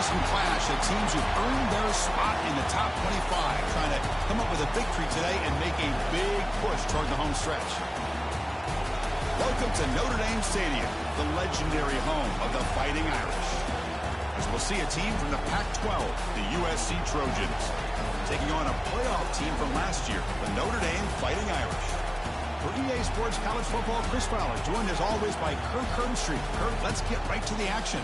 some clash of teams who've earned their spot in the top 25, trying to come up with a victory today and make a big push toward the home stretch. Welcome to Notre Dame Stadium, the legendary home of the Fighting Irish. As we'll see a team from the Pac-12, the USC Trojans, taking on a playoff team from last year, the Notre Dame Fighting Irish. For EA Sports College Football, Chris Fowler, joined as always by Kirk Herbstreit. Kirk, let's get right to the action.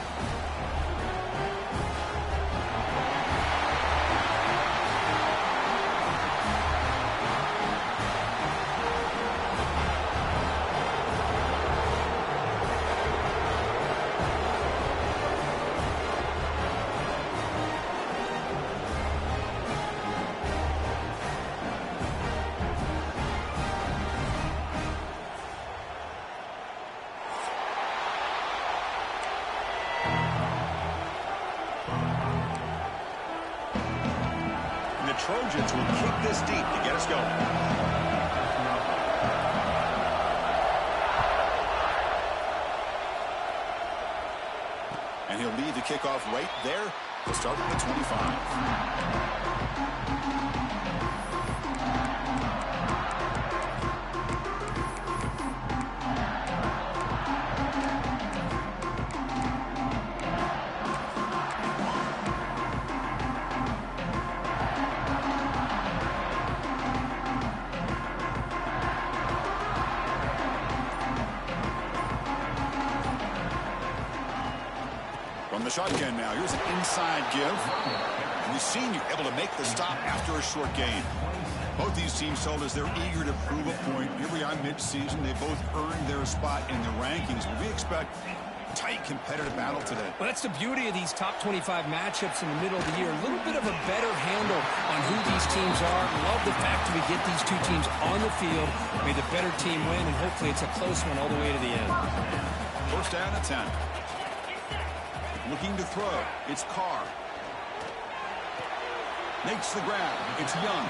Trojans will kick this deep to get us going. And he'll lead the kickoff right there to start at the 25. From the shotgun now, here's an inside give. And the senior able to make the stop after a short gain. Both these teams told us they're eager to prove a point. Here we are mid-season. They both earned their spot in the rankings. But we expect a tight competitive battle today. Well, that's the beauty of these top 25 matchups in the middle of the year. A little bit of a better handle on who these teams are. Love the fact that we get these two teams on the field. May the better team win, and hopefully it's a close one all the way to the end. First down at 10. Looking to throw. It's Carr. Makes the grab. It's Young.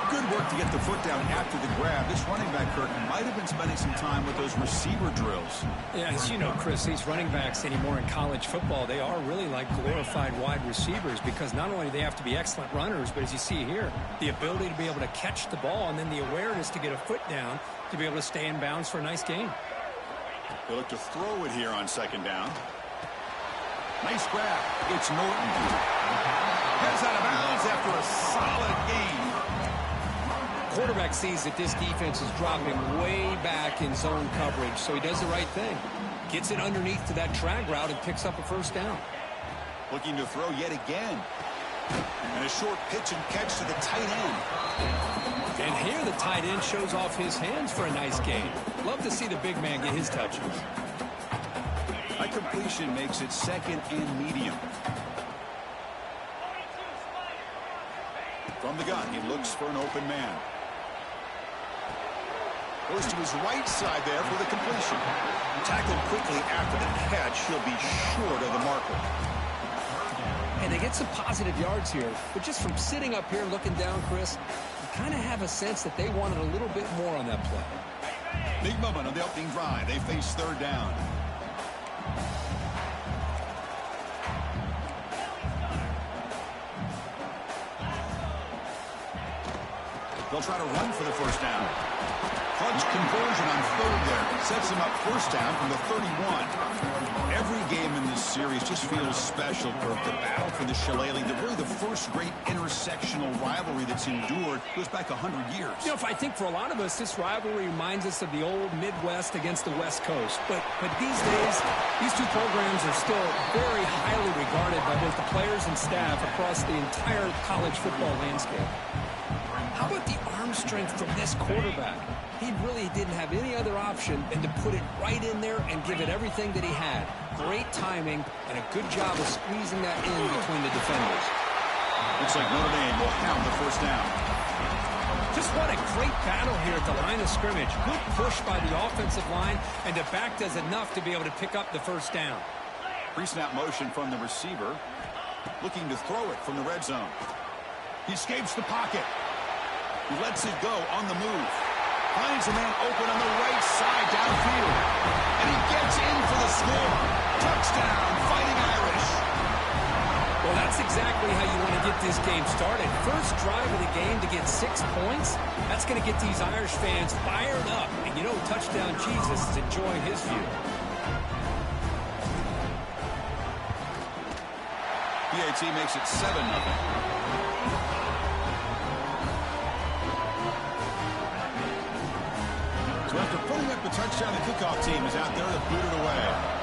Good work to get the foot down after the grab. This running back, Kirk, might have been spending some time with those receiver drills. Yeah, as you know, Chris, these running backs anymore in college football, they are really like glorified wide receivers because not only do they have to be excellent runners, but as you see here, the ability to be able to catch the ball and then the awareness to get a foot down to be able to stay in bounds for a nice gain. They look to throw it here on second down. Nice grab. It's Norton. Heads out of bounds after a solid gain. Quarterback sees that this defense is dropping way back in zone coverage, so he does the right thing. Gets it underneath to that drag route and picks up a first down. Looking to throw yet again. And a short pitch and catch to the tight end. And here the tight end shows off his hands for a nice gain. Love to see the big man get his touches. That completion makes it second and medium. From the gun, he looks for an open man. Goes to his right side there for the completion. Tackled quickly after the catch. He'll be short of the marker. And they get some positive yards here. But just from sitting up here looking down, Chris, you kind of have a sense that they wanted a little bit more on that play. Big moment on the opening drive. They face third down. They'll try to run for the first down. Clutch conversion on third there. Sets him up first down from the 31. Every game in this series just feels special, Kirk. The battle for the Shillelagh, really the first great intersectional rivalry that's endured goes back 100 years. You know, I think for a lot of us, this rivalry reminds us of the old Midwest against the West Coast. But these days, these two programs are still very highly regarded by both the players and staff across the entire college football landscape. How about the arm strength from this quarterback? He really didn't have any other option than to put it right in there and give it everything that he had. Great timing and a good job of squeezing that in between the defenders. Looks like Notre Dame will have the first down. Just what a great battle here at the line of scrimmage. Good push by the offensive line, and the back does enough to be able to pick up the first down. Pre-snap motion from the receiver. Looking to throw it from the red zone. He escapes the pocket. He lets it go on the move. Finds a man open on the right side downfield. And he gets in for the score. Touchdown, Fighting Irish. Well, that's exactly how you want to get this game started. First drive of the game to get 6 points. That's going to get these Irish fans fired up. And you know, Touchdown Jesus is enjoying his view. PAT makes it 7-0. So after putting up the touchdown, the kickoff team is out there to boot it away.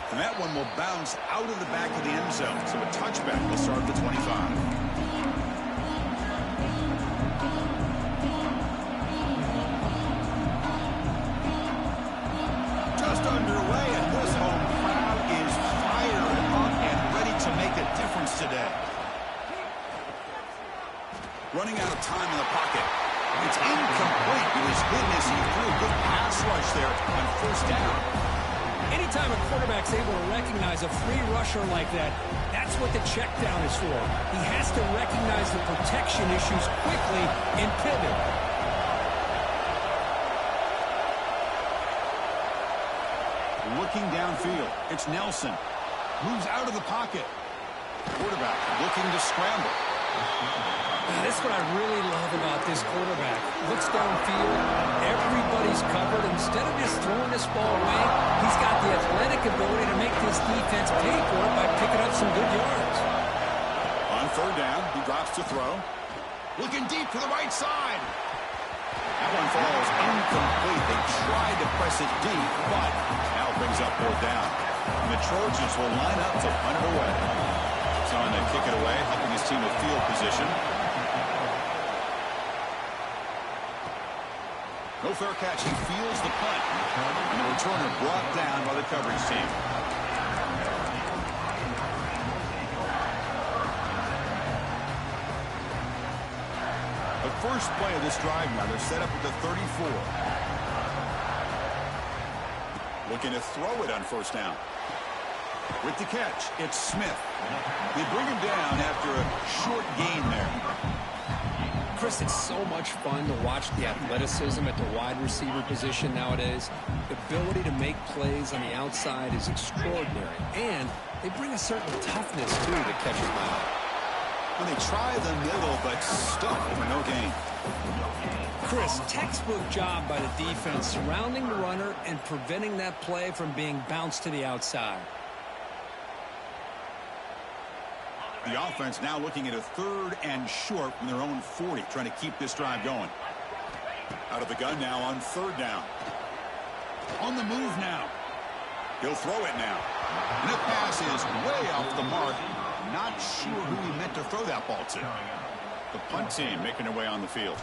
And that one will bounce out of the back of the end zone. So a touchback will start at the 25. Just underway, and this home crowd is fired up and ready to make a difference today. Running out of time in the pocket. It's incomplete. It was hidden as he threw a good pass rush there on first down. Anytime a quarterback's able to recognize a free rusher like that, that's what the check down is for. He has to recognize the protection issues quickly and pivot. Looking downfield. It's Nelson. Moves out of the pocket. Quarterback looking to scramble. This is what I really love about this quarterback. Looks downfield, everybody's covered. Instead of just throwing this ball away, he's got the athletic ability to make this defense pay for it by picking up some good yards. On third down, he drops to throw. Looking deep to the right side. That one falls incomplete. They tried to press it deep, but now brings up fourth down. And the Trojans will line up to punt it away. Trying to kick it away, helping his team with field position. No fair catch. He feels the punt. And the returner brought down by the coverage team. The first play of this drive now, they're set up at the 34. Looking to throw it on first down. With the catch, it's Smith. They bring him down after a short gain there. Chris, it's so much fun to watch the athleticism at the wide receiver position nowadays. The ability to make plays on the outside is extraordinary. And they bring a certain toughness, too, that catches my eye. When they try the middle, but stuck for no gain. Chris, textbook job by the defense surrounding the runner and preventing that play from being bounced to the outside. The offense now looking at a third and short from their own 40, trying to keep this drive going. Out of the gun now on third down. On the move now. He'll throw it now. And that pass is way off the mark. Not sure who he meant to throw that ball to. The punt team making their way on the field.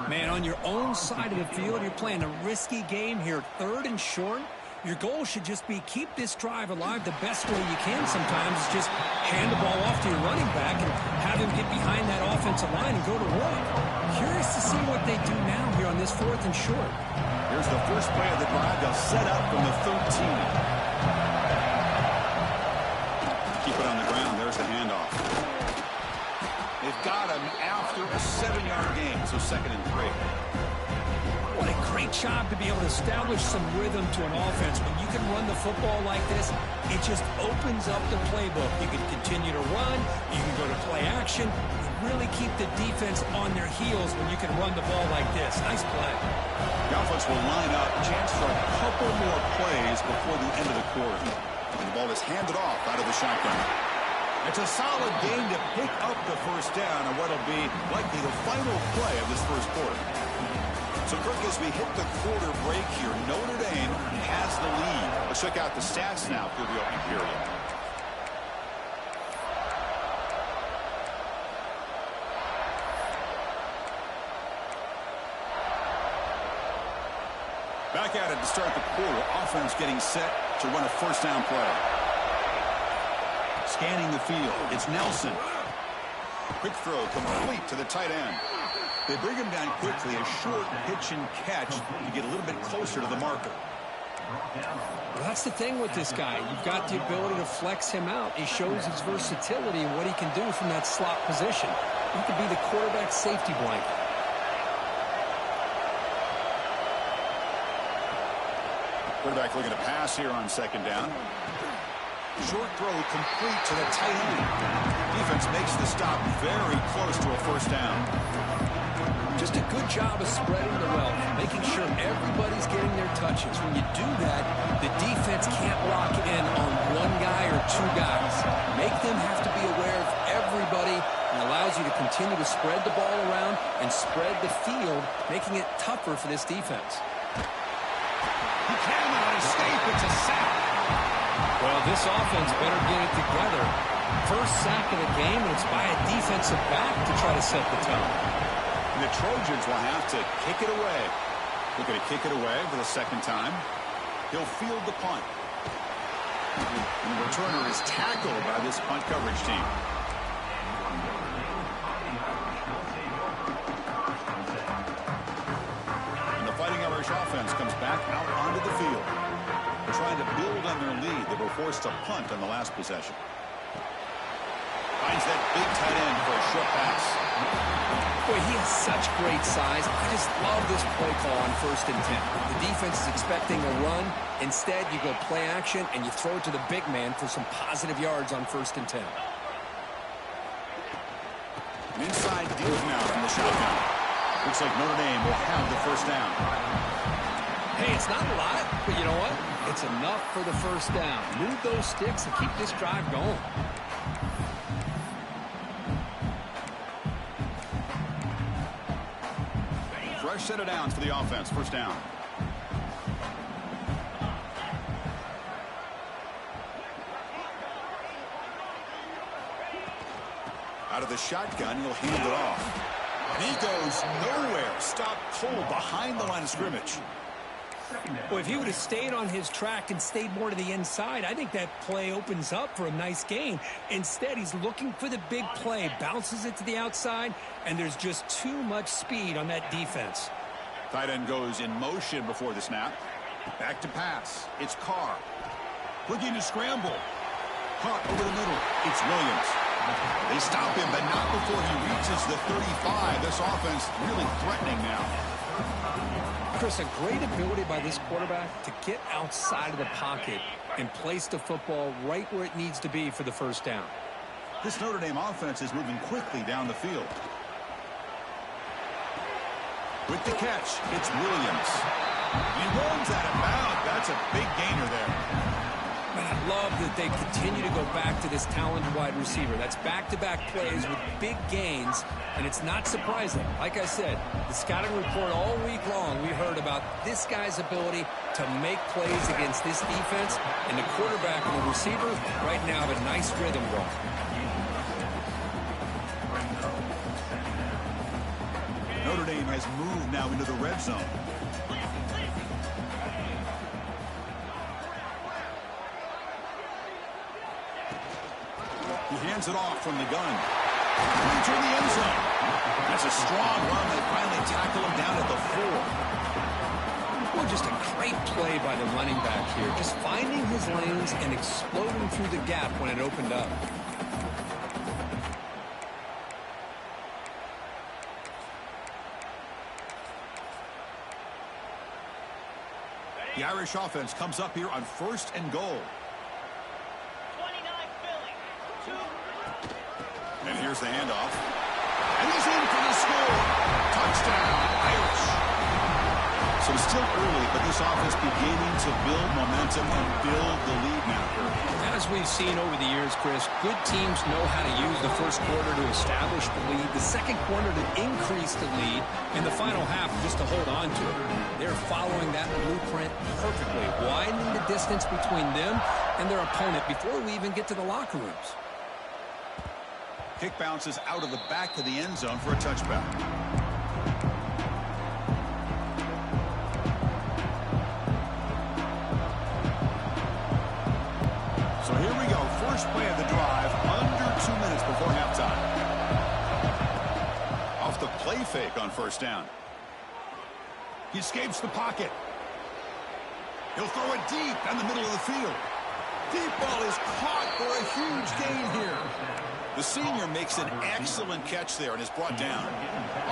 Man, on your own side of the field, you're playing a risky game here. Third and short. Your goal should just be keep this drive alive the best way you can sometimes. Is just hand the ball off to your running back and have him get behind that offensive line and go to work. Curious to see what they do now here on this fourth and short. Here's the first play of the drive. They'll set up from the 13. Keep it on the ground. There's the handoff. They've got him after a 7-yard gain, so 2nd and 3. What a great job to be able to establish some rhythm to an offense. When you can run the football like this, it just opens up the playbook. You can continue to run. You can go to play action. You really keep the defense on their heels when you can run the ball like this. Nice play. The offense will line up. Chance for a couple more plays before the end of the quarter. And the ball is handed off out of the shotgun. It's a solid game to pick up the first down on what will be likely the final play of this first quarter. So, Kirk, as we hit the quarter break here, Notre Dame has the lead. Let's check out the stats now through the opening period. Back at it to start the quarter. Offense getting set to run a first down play. Scanning the field. It's Nelson. Quick throw complete to the tight end. They bring him down quickly, a short pitch and catch to get a little bit closer to the marker. Well, that's the thing with this guy. You've got the ability to flex him out. He shows his versatility and what he can do from that slot position. He could be the quarterback's safety blanket. Quarterback looking to pass here on second down. Short throw complete to the tight end. Defense makes the stop very close to a first down. Just a good job of spreading the wealth, making sure everybody's getting their touches. When you do that, the defense can't lock in on one guy or two guys. Make them have to be aware of everybody, and allows you to continue to spread the ball around and spread the field, making it tougher for this defense. He cannot escape. It's a sack. Well, this offense better get it together. First sack of the game, and it's by a defensive back to try to set the tone. And the Trojans will have to kick it away. Looking to kick it away for the second time. He'll field the punt. And the returner is tackled by this punt coverage team. And the Fighting Irish offense comes back out onto the field. They're trying to build on their lead. They were forced to punt on the last possession. Finds that big tight end for a short pass. Boy, he has such great size. I just love this play call on 1st and 10. The defense is expecting a run. Instead, you go play action, and you throw it to the big man for some positive yards on 1st and 10. An inside deal now from the shotgun. Looks like Notre Dame will have the first down. Hey, it's not a lot, but you know what? It's enough for the first down. Move those sticks and keep this drive going. Fresh set of downs for the offense. First down. Out of the shotgun, he'll hand it off. And he goes nowhere. Stop cold behind the line of scrimmage. Well, if he would have stayed on his track and stayed more to the inside, I think that play opens up for a nice gain. Instead, he's looking for the big play, bounces it to the outside, and there's just too much speed on that defense. Tight end goes in motion before the snap. Back to pass. It's Carr. Looking to scramble. Caught over the middle. It's Williams. They stop him, but not before he reaches the 35. This offense really threatening now. Chris, a great ability by this quarterback to get outside of the pocket and place the football right where it needs to be for the first down. This Notre Dame offense is moving quickly down the field. With the catch, it's Williams. He runs out of bounds. That's a big gainer there. And I love that they continue to go back to this talented wide receiver. That's back-to-back plays with big gains, and it's not surprising. Like I said, the scouting report all week long, we heard about this guy's ability to make plays against this defense, and the quarterback and the receiver right now have a nice rhythm going. Notre Dame has moved now into the red zone. He hands it off from the gun. Into the end zone. That's a strong run. They finally tackle him down at the 4. Well, just a great play by the running back here. Just finding his lanes and exploding through the gap when it opened up. The Irish offense comes up here on 1st and goal. And here's the handoff. And he's in for the score. Touchdown, Irish. So still early, but this offense beginning to build momentum and build the lead now. As we've seen over the years, Chris, good teams know how to use the first quarter to establish the lead, the second quarter to increase the lead, and the final half just to hold on to it. They're following that blueprint perfectly, widening the distance between them and their opponent before we even get to the locker rooms. Kick bounces out of the back of the end zone for a touchback. So here we go. First play of the drive, under 2 minutes before halftime. Off the play fake on first down. He escapes the pocket. He'll throw it deep down the middle of the field. Deep ball is caught for a huge gain here. The senior makes an excellent catch there and is brought down.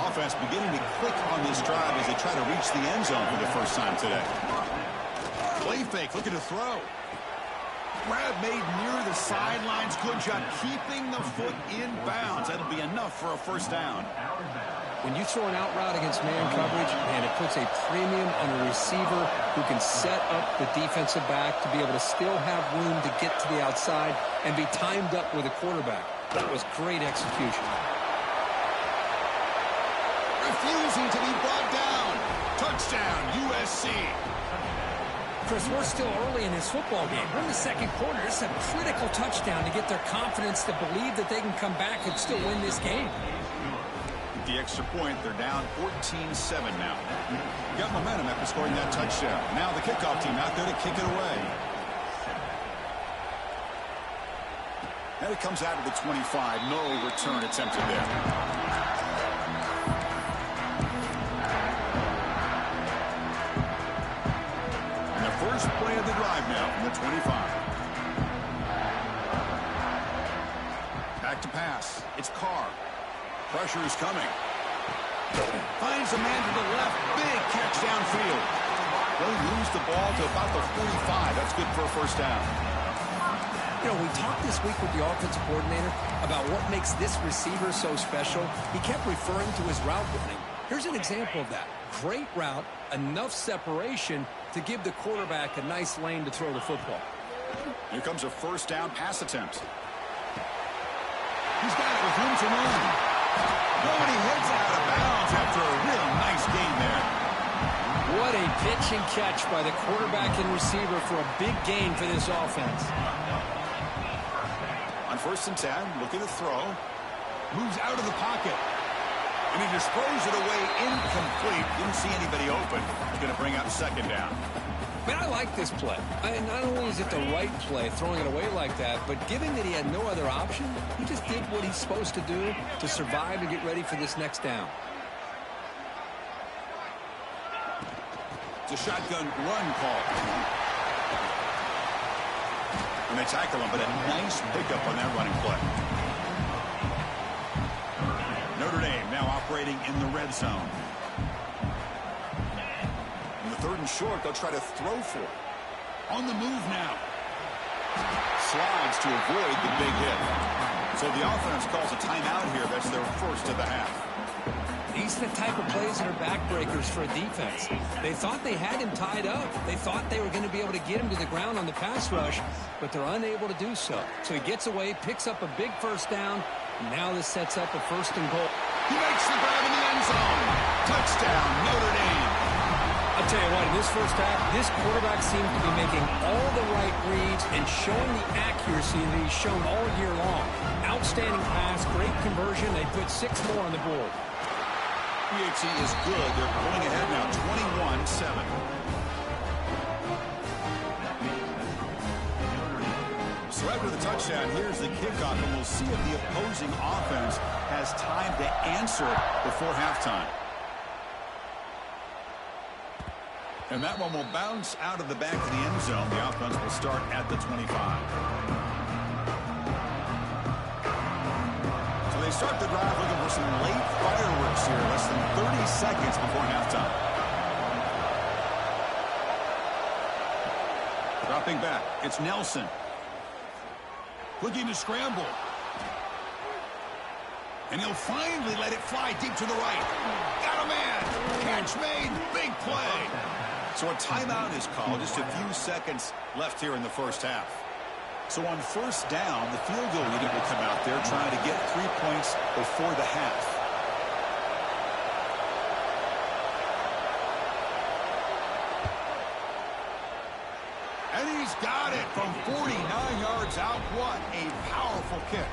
Offense beginning to click on this drive as they try to reach the end zone for the first time today. Play fake, looking to throw. Grab made near the sidelines. Good job keeping the foot in bounds. That'll be enough for a first down. When you throw an out route against man coverage, and it puts a premium on a receiver who can set up the defensive back to be able to still have room to get to the outside and be timed up with a quarterback. That was great execution. Refusing to be brought down. Touchdown, USC. Chris, we're still early in this football game. We're in the second quarter. This is a critical touchdown to get their confidence to believe that they can come back and still win this game. The extra point, they're down 14-7 now. Got momentum after scoring that touchdown. Now the kickoff team out there to kick it away. And it comes out of the 25. No return attempted there. And the first play of the drive now from the 25. Back to pass. It's Carr. Pressure is coming. Finds a man to the left. Big catch downfield. They lose the ball to about the 45. That's good for a first down. You know, we talked this week with the offensive coordinator about what makes this receiver so special. He kept referring to his route running. Here's an example of that. Great route, enough separation to give the quarterback a nice lane to throw the football. Here comes a first down pass attempt. He's got it with room to run. Nobody heads out of bounds after a real nice game there. What a pitch and catch by the quarterback and receiver for a big gain for this offense. On 1st and 10, looking to throw. Moves out of the pocket. And he just throws it away incomplete. Didn't see anybody open. He's going to bring up second down. Man, I like this play. Not only is it the right play, throwing it away like that, but given that he had no other option, he just did what he's supposed to do to survive and get ready for this next down. It's a shotgun run call. And they tackle him, but a nice pickup on that running play. Notre Dame now operating in the red zone. In the 3rd and short, they'll try to throw for it. On the move now. Slides to avoid the big hit. So the offense calls a timeout here. That's their first of the half. These are the type of plays that are backbreakers for a defense. They thought they had him tied up. They thought they were going to be able to get him to the ground on the pass rush, but they're unable to do so. So he gets away, picks up a big first down, and now this sets up a 1st and goal. He makes the grab in the end zone. Touchdown, Notre Dame. I'll tell you what, in this first half, this quarterback seemed to be making all the right reads and showing the accuracy that he's shown all year long. Outstanding pass, great conversion. They put 6 more on the board. PAT is good. They're pulling ahead now, 21-7. So after the touchdown, here's the kickoff, and we'll see if the opposing offense has time to answer before halftime. And that one will bounce out of the back of the end zone. The offense will start at the 25. So they start the drive looking for some late fireworks here, less than 30 seconds before halftime. Dropping back, it's Nelson. Looking to scramble. And he'll finally let it fly deep to the right. Got a man. Catch made. Big play. So a timeout is called. Just a few seconds left here in the first half. So on 1st down, the field goal unit will come out there trying to get 3 points before the half. And he's got it from 49 yards out. What a powerful kick.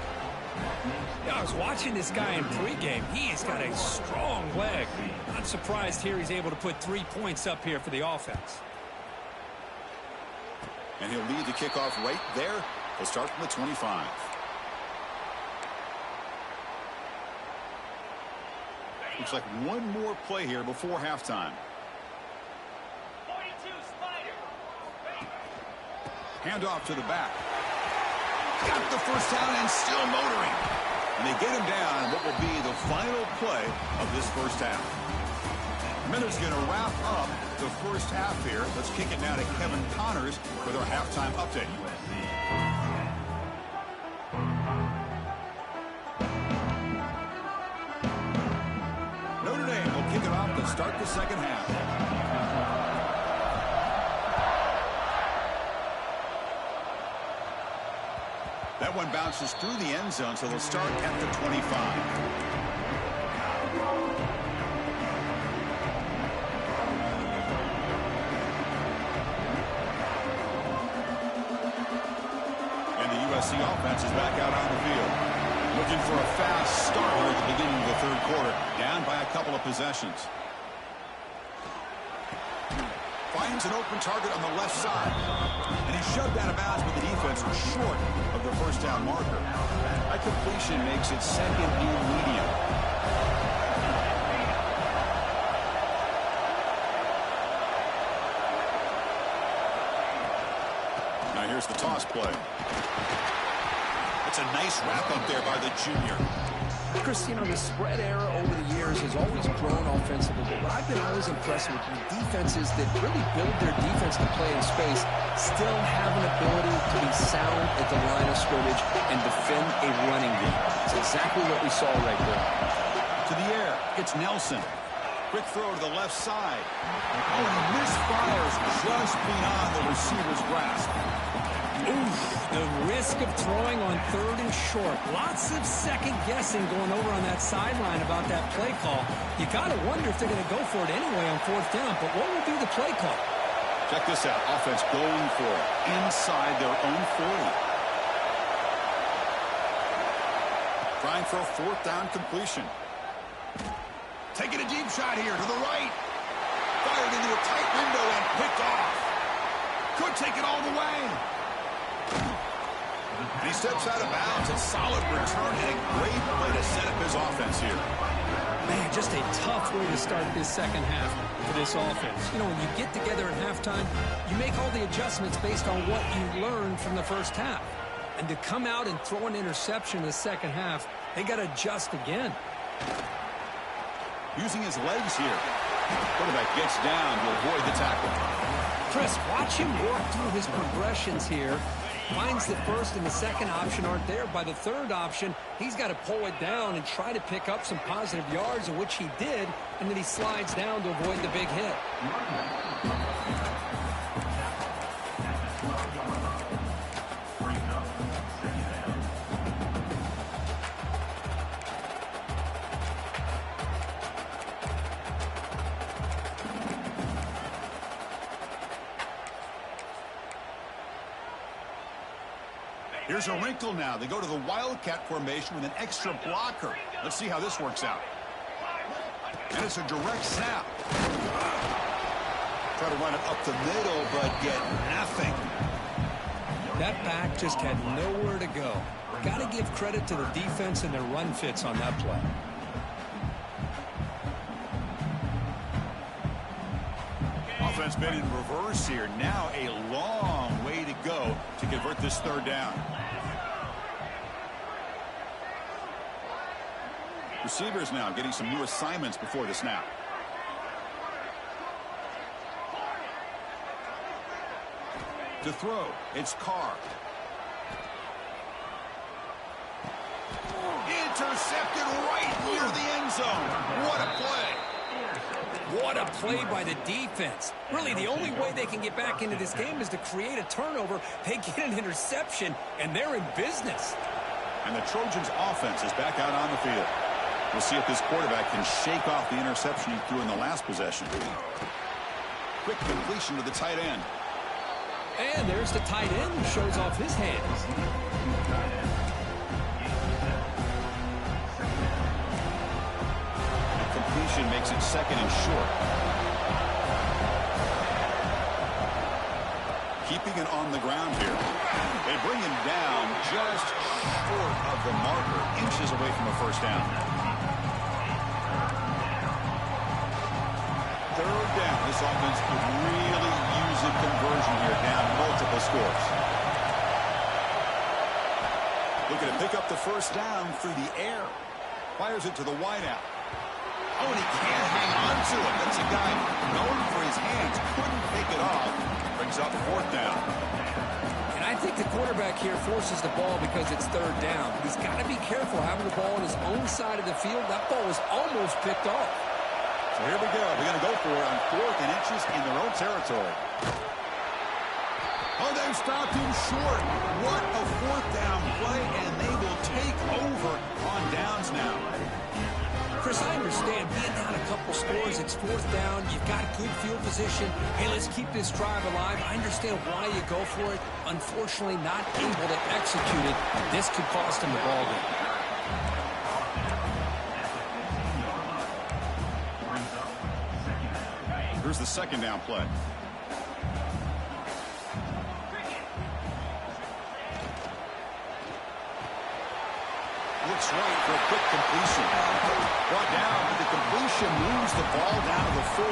Yeah, I was watching this guy in pregame. He's got a strong leg. Not surprised here he's able to put 3 points up here for the offense. And he'll lead the kickoff right there. He'll start from the 25. Looks like one more play here before halftime. Handoff to the back. Got the first down and still motoring. And they get him down on what will be the final play of this first half. Miller's going to wrap up the first half here. Let's kick it now to Kevin Connors with our halftime update. Notre Dame will kick it off to start the second half. That one bounces through the end zone, so they'll start at the 25. USC offense is back out on the field. Looking for a fast start here at the beginning of the third quarter. Down by a couple of possessions. Finds an open target on the left side. And he shoved out of bounds, but the defense was short of the first down marker. That completion makes it second and medium. Now here's the toss play. It's a nice wrap-up there by the junior. Chris, you know, the spread era over the years has always grown offensively, but I've been always impressed with the defenses that really build their defense to play in space, still have an ability to be sound at the line of scrimmage and defend a running game. It's exactly what we saw right there. To the air, it's Nelson. Quick throw to the left side. Oh, and he misfires just beyond the receiver's grasp. Oof, the risk of throwing on third and short. Lots of second guessing going over on that sideline about that play call. You got to wonder if they're going to go for it anyway on fourth down, but what will be the play call? Check this out. Offense going for it inside their own 40. Trying for a fourth down completion. Taking a deep shot here to the right. Fired into a tight window and picked off. Could take it all the way. And he steps out of bounds. A solid return and a great way to set up his offense here. Man, just a tough way to start this second half for this offense. You know, when you get together at halftime, you make all the adjustments based on what you learned from the first half. And to come out and throw an interception in the second half, they got to adjust again. Using his legs here. Quarterback gets down to avoid the tackle. Chris, watch him work through his progressions here. Finds the first and the second option aren't there. By the third option, he's got to pull it down and try to pick up some positive yards, which he did, and then he slides down to avoid the big hit. Here's a wrinkle now. They go to the Wildcat formation with an extra blocker. Let's see how this works out. And it's a direct snap. Try to run it up the middle, but get nothing. That back just had nowhere to go. Got to give credit to the defense and their run fits on that play. Offense been in reverse here. Now a long way to go to convert this third down. Receivers now getting some new assignments before the snap. To throw, it's Carr. Intercepted right near the end zone. What a play. What a play by the defense. Really, the only way they can get back into this game is to create a turnover. They get an interception, and they're in business. And the Trojans' offense is back out on the field. We'll see if this quarterback can shake off the interception he threw in the last possession. Quick completion to the tight end. And there's the tight end who shows off his hands. Completion makes it second and short. Keeping it on the ground here. They bring him down just short of the marker, inches away from a first down. Third down. This offense could really use a conversion here, down multiple scores. Looking to pick up the first down through the air. Fires it to the wideout. Oh, and he can't hang on to it. That's a guy known for his hands. Couldn't pick it off. Brings up 4th down. And I think the quarterback here forces the ball because it's 3rd down. He's got to be careful having the ball on his own side of the field. That ball was almost picked off. So here we go. We're going to go for it on 4th and inches in their own territory. Oh, they've stopped him short. What a 4th down play, and they will take over on downs now. Chris, I understand being down a couple scores, it's 4th down, you've got good field position. Hey, let's keep this drive alive. I understand why you go for it. Unfortunately, not able to execute it. This could cost him the ball game. Here's the 2nd down play. Looks right for a quick completion. Brought down, but the completion moves the ball down to the 4.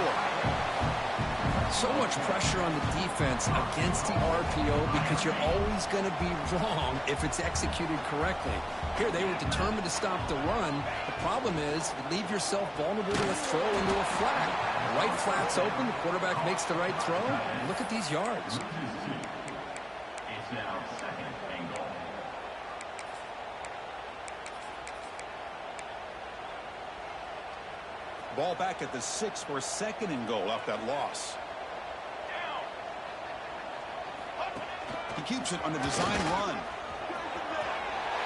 So much pressure on the defense against the RPO because you're always going to be wrong if it's executed correctly. Here, they were determined to stop the run. The problem is you leave yourself vulnerable to a throw into a flat. The right flat's open. The quarterback makes the right throw. Look at these yards. It's now 2nd and goal. Ball back at the 6 for 2nd and goal off that loss. He keeps it on a design run.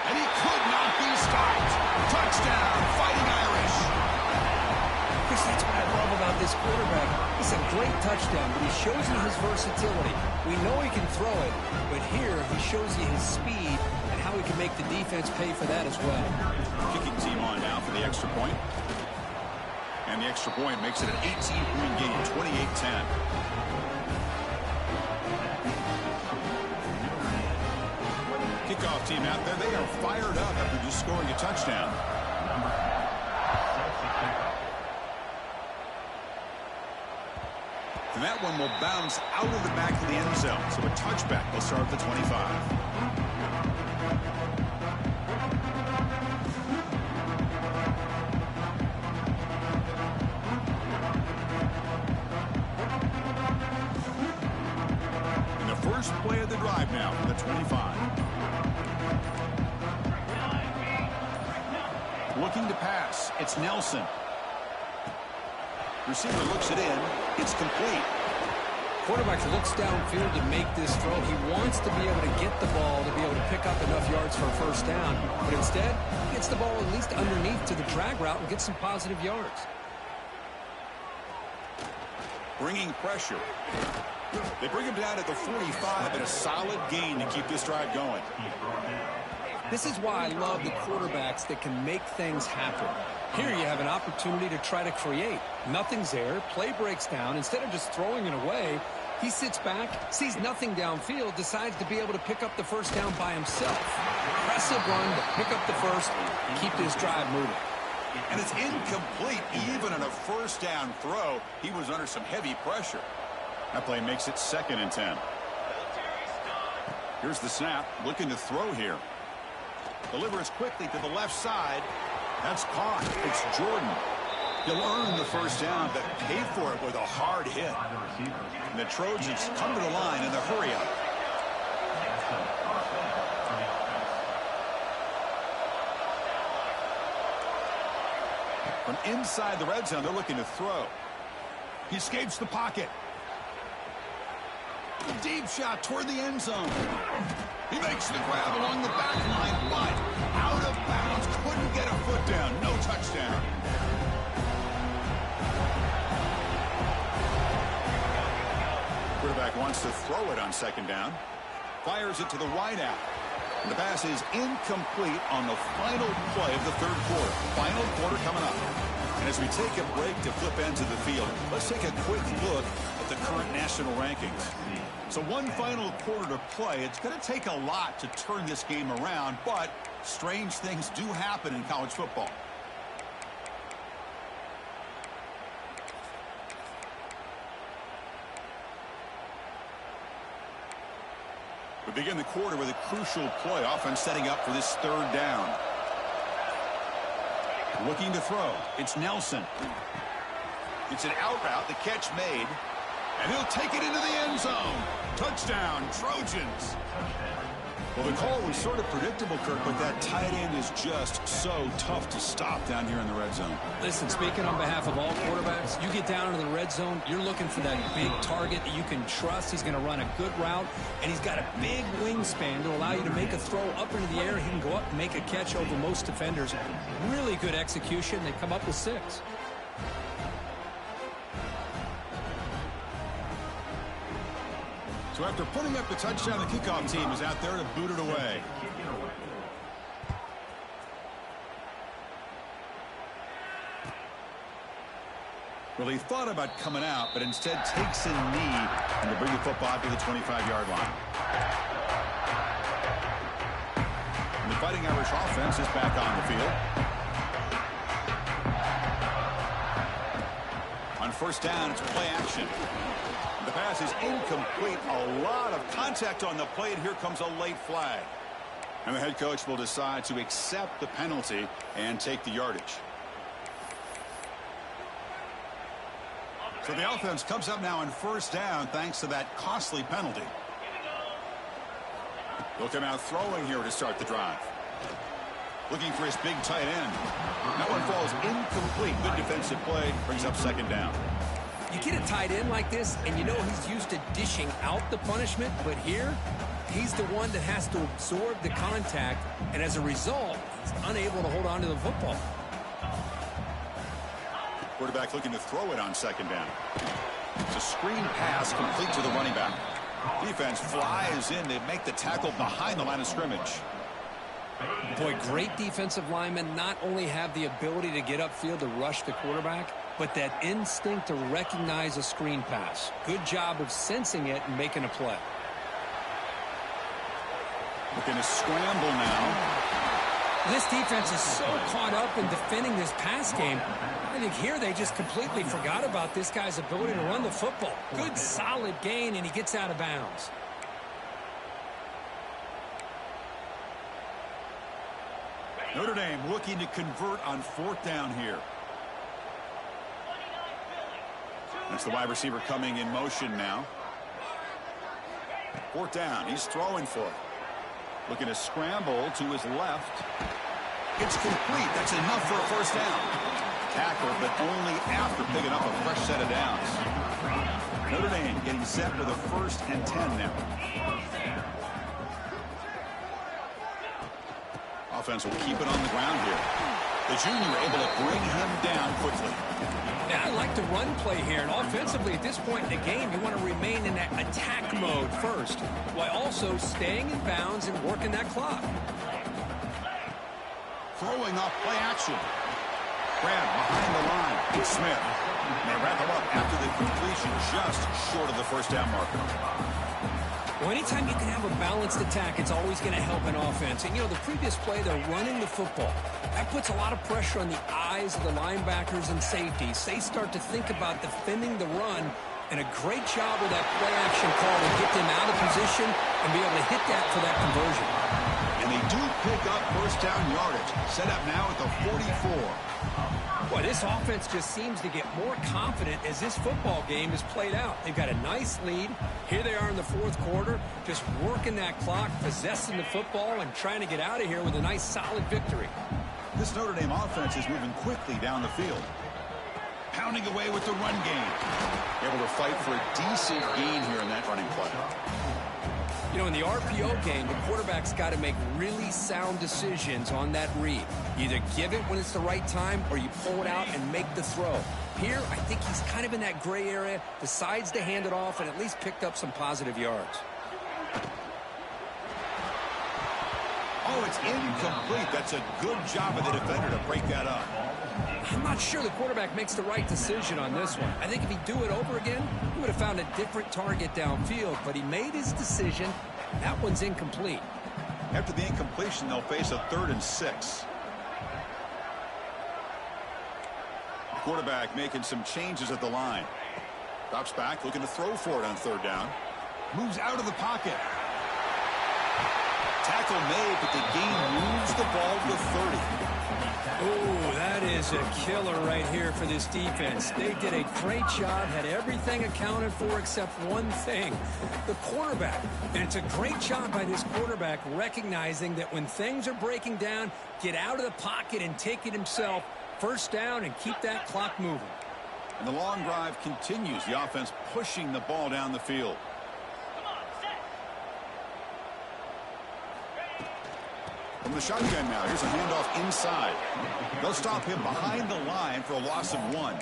And he could not be stopped. Touchdown, Fighting Irish. Chris, that's what I love about this quarterback. It's a great touchdown, but he shows you his versatility. We know he can throw it, but here he shows you his speed and how he can make the defense pay for that as well. Kicking team on now for the extra point. And the extra point makes it an 18-point game, 28-10. Kickoff team out there, they are fired up after just scoring a touchdown. And that one will bounce out of the back of the end zone. So a touchback will start at the 25. First play of the drive now from the 25. Looking to pass. It's Nelson. Receiver looks it in. It's complete. Quarterback looks downfield to make this throw. He wants to be able to get the ball to be able to pick up enough yards for a 1st down. But instead, he gets the ball at least underneath to the drag route and gets some positive yards. Bringing pressure. They bring him down at the 45 and a solid gain to keep this drive going. This is why I love the quarterbacks that can make things happen. Here you have an opportunity to try to create. Nothing's there. Play breaks down. Instead of just throwing it away, he sits back, sees nothing downfield, decides to be able to pick up the 1st down by himself. Impressive run to pick up the 1st and keep this drive moving. And it's incomplete even on a 1st down throw. He was under some heavy pressure. That play makes it 2nd and 10. Here's the snap. Looking to throw here. Delivers quickly to the left side. That's caught. It's Jordan. He'll earn the 1st down, but pay for it with a hard hit. And the Trojans come to the line in the hurry up. From inside the red zone, they're looking to throw. He escapes the pocket. Deep shot toward the end zone. He makes the grab along the back line, but out of bounds. Couldn't get a foot down. No touchdown. Quarterback wants to throw it on 2nd down. Fires it to the wide out. And the pass is incomplete on the final play of the 3rd quarter. Final quarter coming up. And as we take a break to flip ends of the field, let's take a quick look at the current national rankings. So one final quarter to play. It's going to take a lot to turn this game around, but strange things do happen in college football. We begin the quarter with a crucial play. Offense setting up for this 3rd down. Looking to throw. It's Nelson. It's an out route. The catch made. And he'll take it into the end zone. Touchdown, Trojans. Well, the call was sort of predictable, Kirk, but that tight end is just so tough to stop down here in the red zone. Listen, speaking on behalf of all quarterbacks, you get down into the red zone, you're looking for that big target that you can trust. He's going to run a good route, and he's got a big wingspan to allow you to make a throw up into the air. He can go up and make a catch over most defenders. Really good execution. They come up with 6. So after putting up the touchdown, the kickoff team is out there to boot it away. Well, he thought about coming out, but instead takes a knee and to bring the football to the 25-yard line. And the Fighting Irish offense is back on the field. On first down, it's play action. The pass is incomplete. A lot of contact on the play, and here comes a late flag. And the head coach will decide to accept the penalty and take the yardage. So the offense comes up now on first down thanks to that costly penalty. They'll come out throwing here to start the drive. Looking for his big tight end. That one falls incomplete. Good defensive play. Brings up second down. You get a tight end like this, and you know he's used to dishing out the punishment, but here, he's the one that has to absorb the contact, and as a result, he's unable to hold on to the football. Quarterback looking to throw it on second down. It's a screen pass complete to the running back. Defense flies in to make the tackle behind the line of scrimmage. Boy, great defensive linemen not only have the ability to get upfield to rush the quarterback, but that instinct to recognize a screen pass. Good job of sensing it and making a play. Looking to scramble now. This defense is so caught up in defending this pass game. I think here they just completely forgot about this guy's ability to run the football. Good, solid gain, and he gets out of bounds. Notre Dame looking to convert on fourth down here. That's the wide receiver coming in motion now. Fourth down. He's throwing for it. Looking to scramble to his left. It's complete. That's enough for a first down. Tackle, but only after picking up a fresh set of downs. Notre Dame getting set with a 1st and 10 now. Offense will keep it on the ground here. The junior able to bring him down quickly. Yeah, I like the run play here, and offensively at this point in the game, you want to remain in that attack mode first, while also staying in bounds and working that clock. Throwing off play action. Grab behind the line. It's Smith. And they wrap him up after the completion, just short of the first down marker. Well, anytime you can have a balanced attack, it's always going to help an offense. And, you know, the previous play, they're running the football. That puts a lot of pressure on the eyes of the linebackers and safeties. They start to think about defending the run, and a great job with that play-action call to get them out of position and be able to hit that for that conversion. And they do pick up first down yardage. Set up now at the 44. Boy, this offense just seems to get more confident as this football game is played out. They've got a nice lead. Here they are in the fourth quarter, just working that clock, possessing the football, and trying to get out of here with a nice, solid victory. This Notre Dame offense is moving quickly down the field. Pounding away with the run game. Able to fight for a decent gain here in that running play. You know, in the RPO game, the quarterback's got to make really sound decisions on that read. Either give it when it's the right time, or you pull it out and make the throw. Here, I think he's kind of in that gray area, decides to hand it off, and at least picked up some positive yards. Oh, it's incomplete. That's a good job of the defender to break that up. I'm not sure the quarterback makes the right decision on this one. I think if he'd do it over again, he would have found a different target downfield, but he made his decision. That one's incomplete. After the incompletion, they'll face a 3rd and 6. The quarterback making some changes at the line. Drops back, looking to throw for it on 3rd down. Moves out of the pocket. Tackle made, but the gain moves the ball to the 30. Oh, that is a killer right here for this defense. They did a great job, had everything accounted for except one thing, the quarterback. And it's a great job by this quarterback recognizing that when things are breaking down, get out of the pocket and take it himself, first down, and keep that clock moving. And the long drive continues. The offense pushing the ball down the field. From the shotgun now, here's a handoff inside. They'll stop him behind the line for a loss of 1.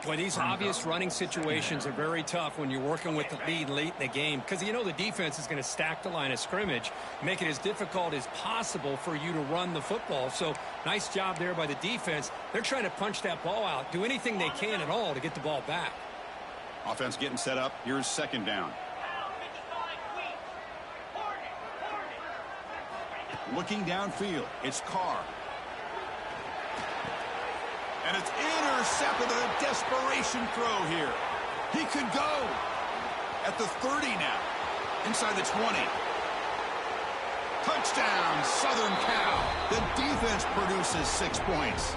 Boy, these obvious running situations are very tough when you're working with the lead late in the game because you know the defense is going to stack the line of scrimmage, make it as difficult as possible for you to run the football. So nice job there by the defense. They're trying to punch that ball out, do anything they can at all to get the ball back. Offense getting set up. Here's second down. Looking downfield, it's Carr. And it's intercepted with a desperation throw here. He could go at the 30 now. Inside the 20. Touchdown, Southern Cal. The defense produces 6 points.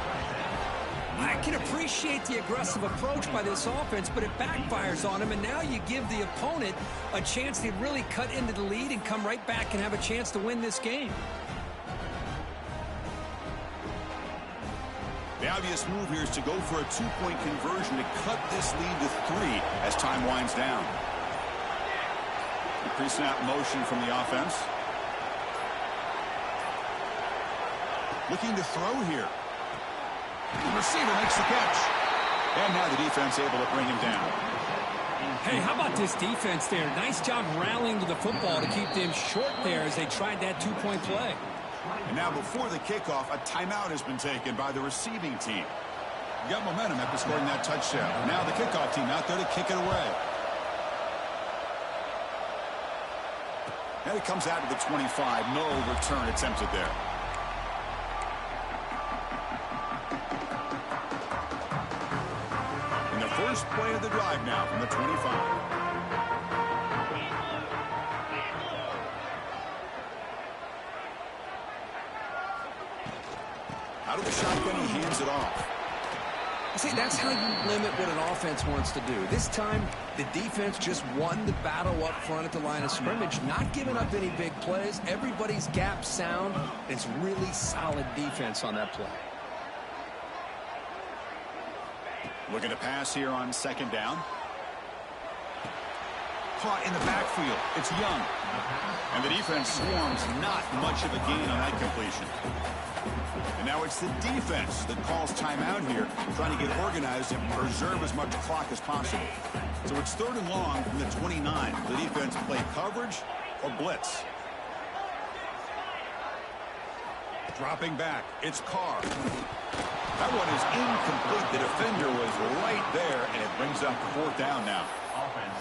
I can appreciate the aggressive approach by this offense, but it backfires on him, and now you give the opponent a chance to really cut into the lead and come right back and have a chance to win this game. The obvious move here is to go for a 2-point conversion to cut this lead to 3 as time winds down. The pre-snap motion from the offense. Looking to throw here. The receiver makes the catch. And now the defense able to bring him down. Hey, how about this defense there? Nice job rallying to the football to keep them short there as they tried that 2-point play. And now before the kickoff, a timeout has been taken by the receiving team. Got momentum after scoring that touchdown. Now the kickoff team out there to kick it away. And it comes out to the 25. No return attempted there. And the first play of the drive now from the 25. Out of the shotgun, he hands it off. See, that's how you limit what an offense wants to do. This time, the defense just won the battle up front at the line of scrimmage, not giving up any big plays. Everybody's gap sound. It's really solid defense on that play. Looking to pass here on second down. Caught in the backfield. It's Young. And the defense swarms. Not much of a gain on that completion. And now it's the defense that calls timeout here, trying to get organized and preserve as much clock as possible. So it's 3rd and long from the 29. The defense play coverage or blitz. Dropping back, it's Carr. That one is incomplete. The defender was right there, and it brings up 4th down now.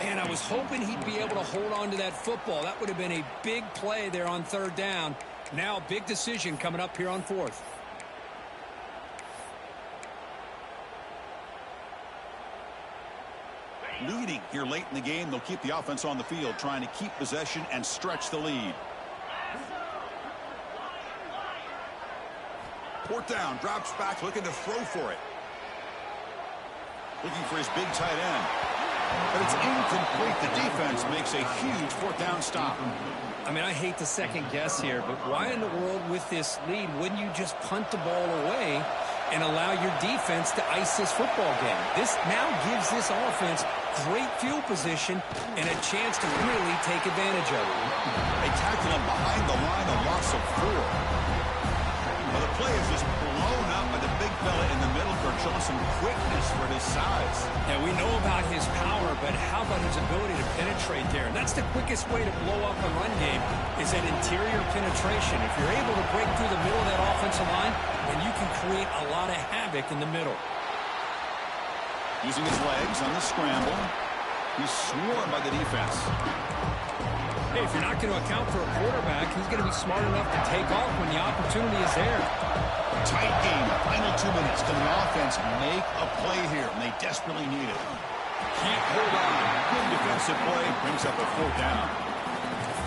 And I was hoping he'd be able to hold on to that football. That would have been a big play there on 3rd down. Now a big decision coming up here on 4th. Leading here late in the game, they'll keep the offense on the field, trying to keep possession and stretch the lead. 4th down, drops back, looking to throw for it. Looking for his big tight end. But it's incomplete. The defense makes a huge 4th down stop. I mean, I hate to second guess here, but why in the world with this lead wouldn't you just punt the ball away and allow your defense to ice this football game? This now gives this offense great field position and a chance to really take advantage of it. They tackle him behind the line, a loss of 4. Well, the play is just blown up by the big fella in the middle for showing some quickness for his size. Yeah, we know about his power, but how about his ability to penetrate there? And that's the quickest way to blow up a run game is that interior penetration. If you're able to break through the middle of that offensive line, then you can create a lot of havoc in the middle. Using his legs on the scramble. He's swarmed by the defense. Hey, if you're not going to account for a quarterback, he's going to be smart enough to take off when the opportunity is there. Tight game. Final 2 minutes. Can the offense make a play here? And they desperately need it. Can't hold on. Good defensive play. Brings up a 4th down.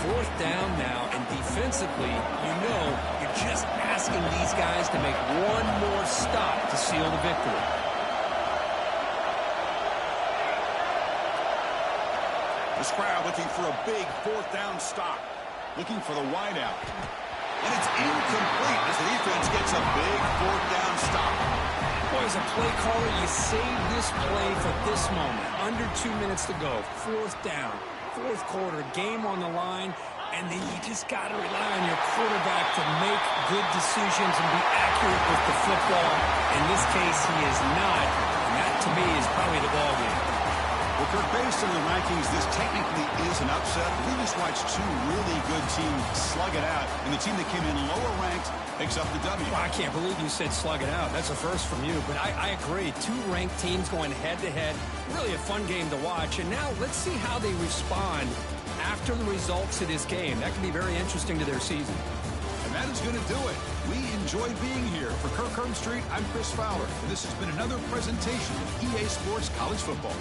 4th down now, and defensively, you're just asking these guys to make one more stop to seal the victory. The crowd looking for a big 4th down stop. Looking for the wideout. And it's incomplete as the defense gets a big 4th down stop. Boy, as a play caller, you save this play for this moment. Under 2 minutes to go. 4th down. 4th quarter. Game on the line. And then you just got to rely on your quarterback to make good decisions and be accurate with the football. In this case, he is not. And that, to me, is probably the ball game. Well, Kirk, based on the rankings, this technically is an upset. We just watched two really good teams slug it out, and the team that came in lower ranked picks up the W. Well, I can't believe you said slug it out. That's a first from you, but I agree. Two ranked teams going head-to-head. Really a fun game to watch, and now let's see how they respond after the results of this game. That can be very interesting to their season. And that is going to do it. We enjoy being here. For Kirk Herbstreit, I'm Chris Fowler, and this has been another presentation of EA Sports College Football.